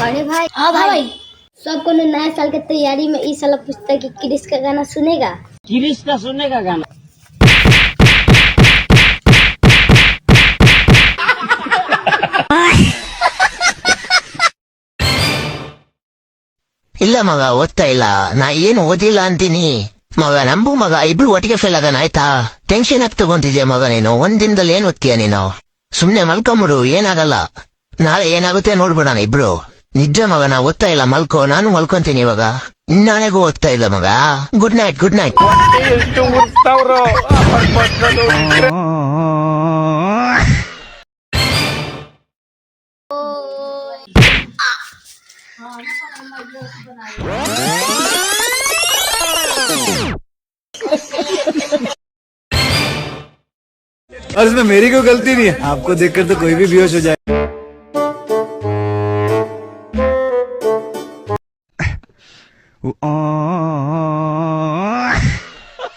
अरे भाई, हाँ भाई। सबको नया साल की तैयारी में इस साल पूछता है कि क्रिस का गाना सुनेगा। क्रिस का सुनने का गाना। ಇಲ್ಲ ಮಗ ಓದ್ತಾ ಇಲ್ಲ, ನಾ ಏನು ಓದಿಲ್ಲ ಅಂತೀನಿ ಮಗ. ನಂಬು ಮಗ, ಇಬ್ರು ಒಟ್ಟಿಗೆ ಫೇಲ್ ಆಗೋಣ ಆಯ್ತಾ? ಟೆನ್ಷನ್ ಯಾಕೆ ತಗೊಂತಿದ್ಯಾ ಮಗ ನೀನು? ಒಂದ್ ದಿನದಲ್ಲಿ ಏನ್ ಓದ್ತೀಯ ನೀನು? ಸುಮ್ನೆ ಮಲ್ಕೊಂಬಿಡು, ಏನಾಗಲ್ಲ. ನಾಳೆ ಏನಾಗುತ್ತೆ ನೋಡ್ಬಿಡೋಣ ಇಬ್ರು. ನಿಜ ಮಗ, ನಾ ಓದ್ತಾ ಇಲ್ಲ, ಮಲ್ಕೋ. ನಾನು ಮಲ್ಕೊಂತೀನಿ ಇವಾಗ. ನಾಳೆಗೂ ಓದ್ತಾ ಇಲ್ಲ ಮಗ. Good night, good night. और इसमें मेरी कोई गलती नहीं है, आपको देखकर तो कोई भी बेहोश हो जाए।